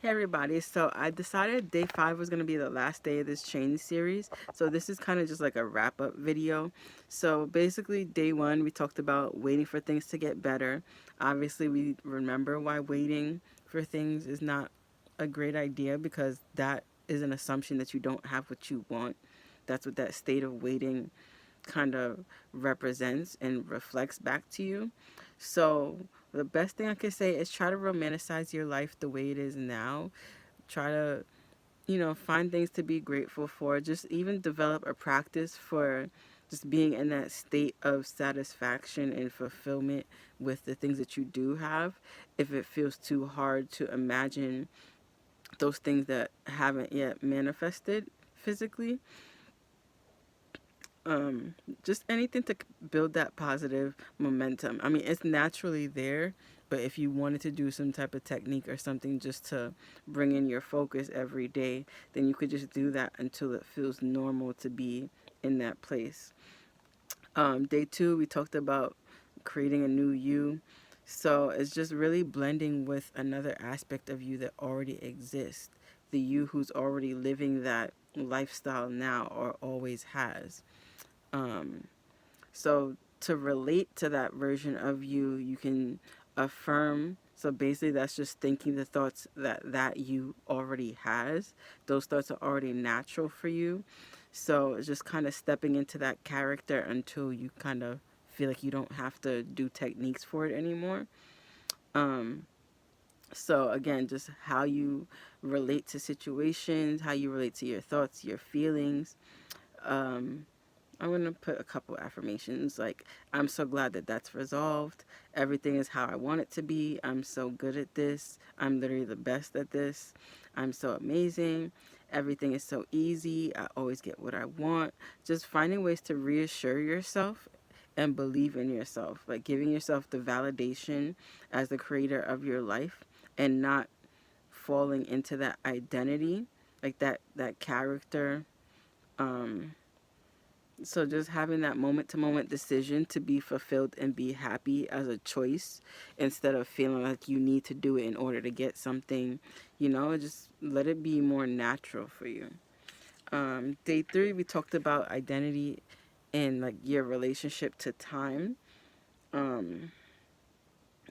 Hey everybody, so I decided day 5 was going to be the last day of this change series. So this is kind of just like a wrap up video. So basically day 1 we talked about waiting for things to get better. Obviously we remember why waiting for things is not a great idea, because that is an assumption that you don't have what you want. That's what that state of waiting kind of represents and reflects back to you. So the best thing I could say is try to romanticize your life the way it is now. Try to, find things to be grateful for. Just even develop a practice for just being in that state of satisfaction and fulfillment with the things that you do have. If it feels too hard to imagine those things that haven't yet manifested physically, um, just anything to build that positive momentum. I mean, it's naturally there, but if you wanted to do some type of technique or something just to bring in your focus every day, then you could just do that until it feels normal to be in that place. Day 2, we talked about creating a new you. So it's just really blending with another aspect of you that already exists, the you who's already living that lifestyle now or always has. Um, so to relate to that version of you, you can affirm. So basically, that's just thinking the thoughts that you already has. Those thoughts are already natural for you. So it's just kind of stepping into that character until you kind of feel like you don't have to do techniques for it anymore. Um, so again, just how you relate to situations, how you relate to your thoughts, your feelings. Um, I'm going to put a couple affirmations like, I'm so glad that that's resolved. Everything is how I want it to be. I'm so good at this. I'm literally the best at this. I'm so amazing. Everything is so easy. I always get what I want. Just finding ways to reassure yourself and believe in yourself, like giving yourself the validation as the creator of your life and not falling into that identity, like that character. Um, so just having that moment to moment decision to be fulfilled and be happy as a choice instead of feeling like you need to do it in order to get something, just let it be more natural for you. Day 3, we talked about identity and like your relationship to time. Um,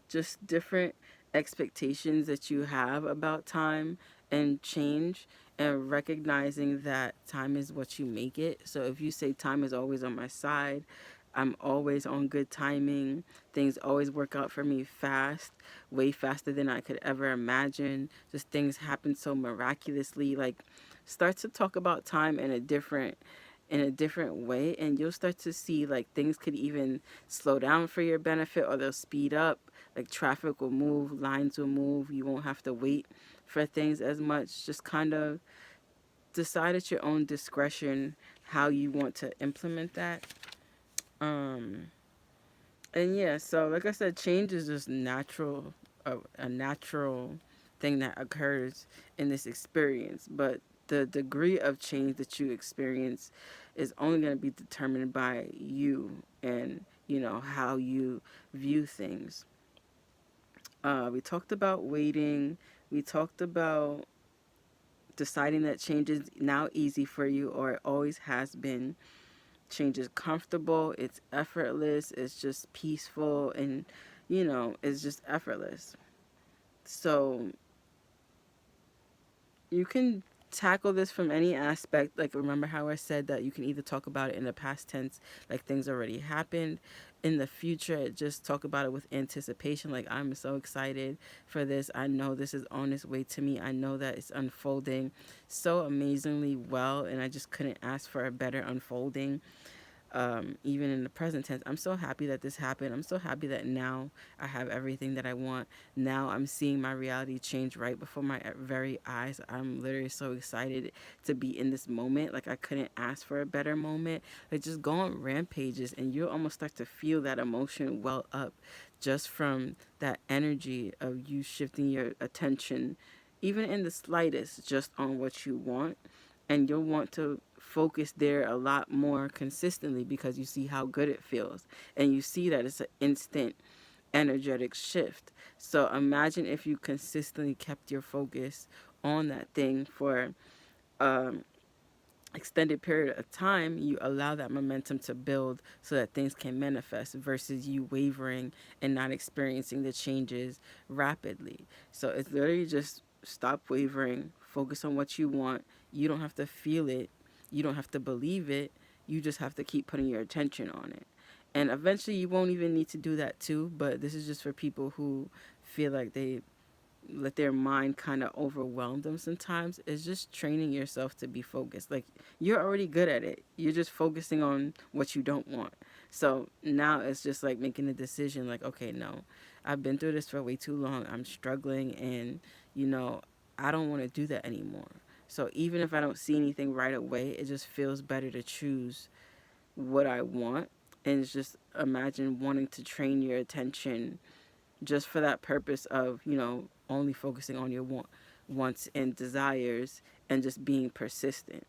just different expectations that you have about time and change, and recognizing that time is what you make it. So if you say time is always on my side, I'm always on good timing, things always work out for me fast, way faster than I could ever imagine, just things happen so miraculously, like start to talk about time in a different way, and you'll start to see like things could even slow down for your benefit, or they'll speed up. Like traffic will move, lines will move, you won't have to wait for things as much. Just kind of decide at your own discretion how you want to implement that. um and yeah, so like I said, change is just natural, a natural thing that occurs in this experience, but the degree of change that you experience is only going to be determined by you and how you view things. We talked about waiting. We talked about deciding that change is now easy for you, or it always has been. Change is comfortable, it's effortless, it's just peaceful, and it's just effortless. So you can tackle this from any aspect. Like, remember how I said that you can either talk about it in the past tense, like things already happened. In the future, just talk about it with anticipation, like I'm so excited for this. I know this is on its way to me. I know that it's unfolding so amazingly well, and I just couldn't ask for a better unfolding. Even in the present tense, I'm so happy that this happened. I'm so happy that now I have everything that I want. Now I'm seeing my reality change right before my very eyes. I'm literally so excited to be in this moment. Like, I couldn't ask for a better moment. Like, just go on rampages and you'll almost start to feel that emotion well up just from that energy of you shifting your attention, even in the slightest, just on what you want. And you'll want to focus there a lot more consistently because you see how good it feels, and you see that it's an instant energetic shift. So imagine if you consistently kept your focus on that thing for um, extended period of time, you allow that momentum to build so that things can manifest versus you wavering and not experiencing the changes rapidly. So it's literally just stop wavering, focus on what you want. You don't have to feel it, you don't have to believe it, you just have to keep putting your attention on it. And eventually you won't even need to do that too, but this is just for people who feel like they let their mind kind of overwhelm them sometimes. Is just training yourself to be focused. Like, you're already good at it, you're just focusing on what you don't want. So now it's just like making a decision, like, okay, no, I've been through this for way too long, I'm struggling, and you know, I don't want to do that anymore. So even if I don't see anything right away, it just feels better to choose what I want. And it's just imagine wanting to train your attention just for that purpose of, only focusing on your wants and desires and just being persistent.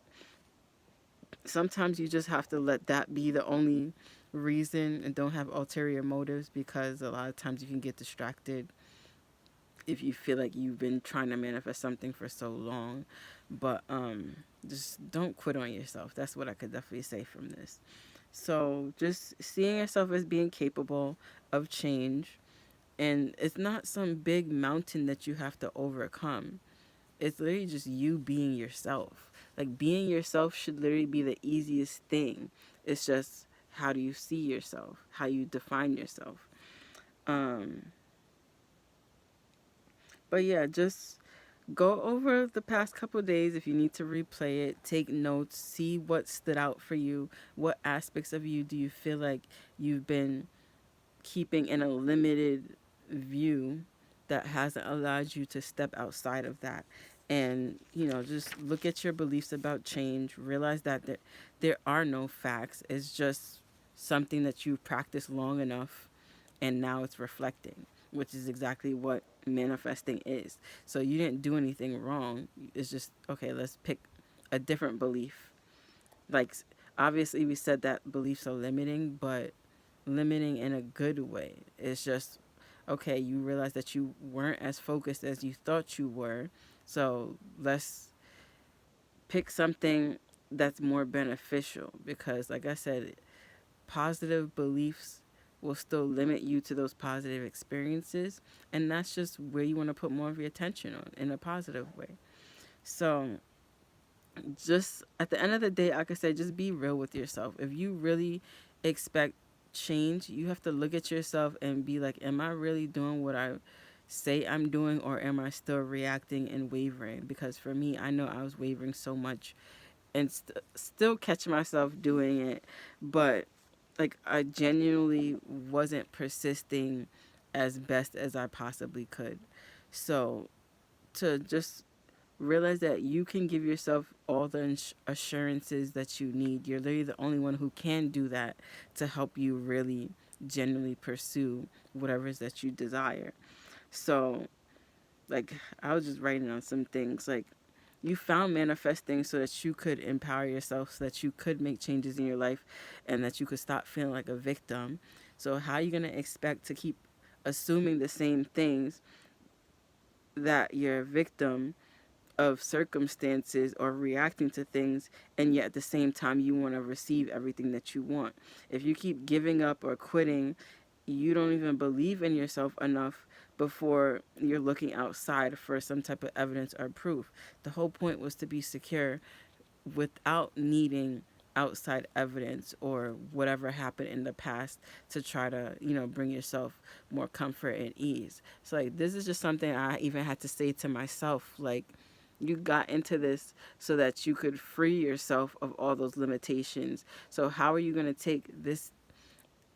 Sometimes you just have to let that be the only reason and don't have ulterior motives, because a lot of times you can get distracted if you feel like you've been trying to manifest something for so long. But just don't quit on yourself. That's what I could definitely say from this. So just seeing yourself as being capable of change, and it's not some big mountain that you have to overcome. It's literally just you being yourself. Like, being yourself should literally be the easiest thing. It's just, how do you see yourself, how you define yourself. um but yeah, just go over the past couple of days. If you need to replay it, take notes, see what stood out for you. What aspects of you do you feel like you've been keeping in a limited view that hasn't allowed you to step outside of that? And just look at your beliefs about change, realize that there are no facts. It's just something that you've practiced long enough, and now it's reflecting, which is exactly what manifesting is. So you didn't do anything wrong. It's just, okay, let's pick a different belief. Like, obviously we said that beliefs are limiting, but limiting in a good way. It's just, okay, you realize that you weren't as focused as you thought you were. So let's pick something that's more beneficial, because, like I said, positive beliefs will still limit you to those positive experiences. And that's just where you want to put more of your attention on, in a positive way. So just at the end of the day, like I said, just be real with yourself. If you really expect change, you have to look at yourself and be like, am I really doing what I say I'm doing, or am I still reacting and wavering? Because for me, I know I was wavering so much and still catch myself doing it, but like, I genuinely wasn't persisting as best as I possibly could. So to just realize that you can give yourself all the assurances that you need. You're literally the only one who can do that to help you really genuinely pursue whatever it is that you desire. So, like, I was just writing on some things. Like, you found manifesting so that you could empower yourself, so that you could make changes in your life, and that you could stop feeling like a victim. So how are you going to expect to keep assuming the same things, that you're a victim of circumstances or reacting to things, and yet at the same time you want to receive everything that you want? If you keep giving up or quitting, you don't even believe in yourself enough before you're looking outside for some type of evidence or proof. The whole point was to be secure without needing outside evidence or whatever happened in the past to try to, bring yourself more comfort and ease. So, like, this is just something I even had to say to myself. Like, you got into this so that you could free yourself of all those limitations. So how are you going to take this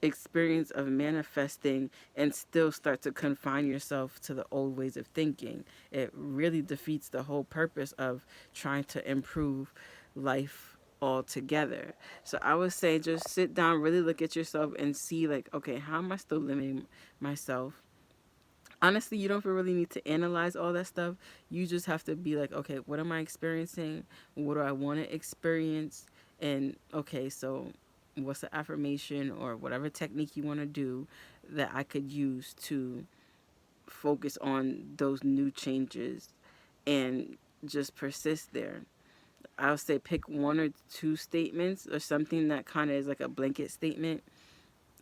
experience of manifesting and still start to confine yourself to the old ways of thinking? It really defeats the whole purpose of trying to improve life altogether. So I would say, just sit down, really look at yourself and see, like, okay, how am I still limiting myself? Honestly, you don't really need to analyze all that stuff. You just have to be like, okay, what am I experiencing? What do I want to experience? And okay, so what's the affirmation or whatever technique you want to do that I could use to focus on those new changes and just persist there. I'll say pick one or two statements or something that kind of is like a blanket statement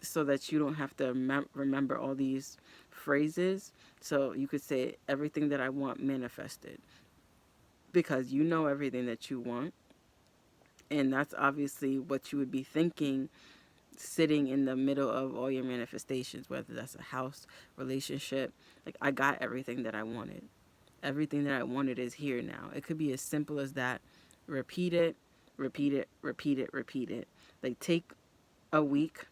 so that you don't have to remember all these phrases. So you could say everything that I want manifested, because you know everything that you want. And that's obviously what you would be thinking sitting in the middle of all your manifestations, whether that's a house, relationship. Like, I got everything that I wanted. Everything that I wanted is here now. It could be as simple as that. Repeat it, repeat it, repeat it, repeat it. Like, take a week,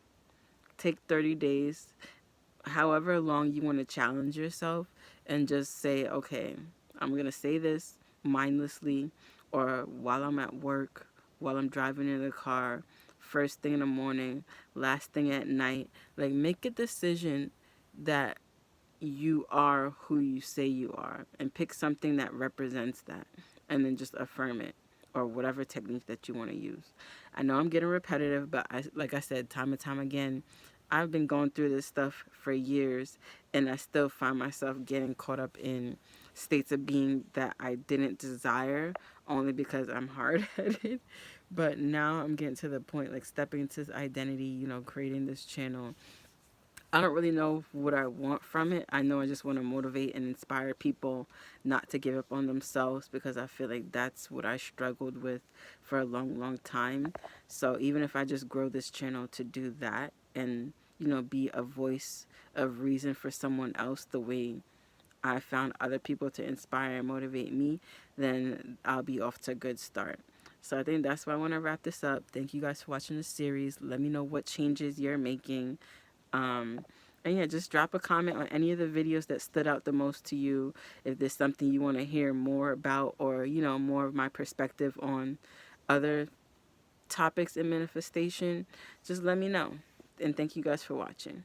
take 30 days, however long you want to challenge yourself, and just say, okay, I'm going to say this mindlessly, or while I'm at work, while I'm driving in the car, first thing in the morning, last thing at night. Like, make a decision that you are who you say you are, and pick something that represents that, and then just affirm it, or whatever technique that you want to use. I know I'm getting repetitive, but like I said, time and time again, I've been going through this stuff for years, and I still find myself getting caught up in states of being that I didn't desire, only because I'm hard-headed. But now I'm getting to the point, like, stepping into this identity, creating this channel. I don't really know what I want from it. I know I just want to motivate and inspire people not to give up on themselves, because I feel like that's what I struggled with for a long, long time. So even if I just grow this channel to do that and, be a voice of reason for someone else the way I found other people to inspire and motivate me, then I'll be off to a good start. So I think that's why I want to wrap this up. Thank you guys for watching the series. Let me know what changes you're making. Um, and yeah, just drop a comment on any of the videos that stood out the most to you. If there's something you want to hear more about, or, more of my perspective on other topics in manifestation, just let me know. And thank you guys for watching.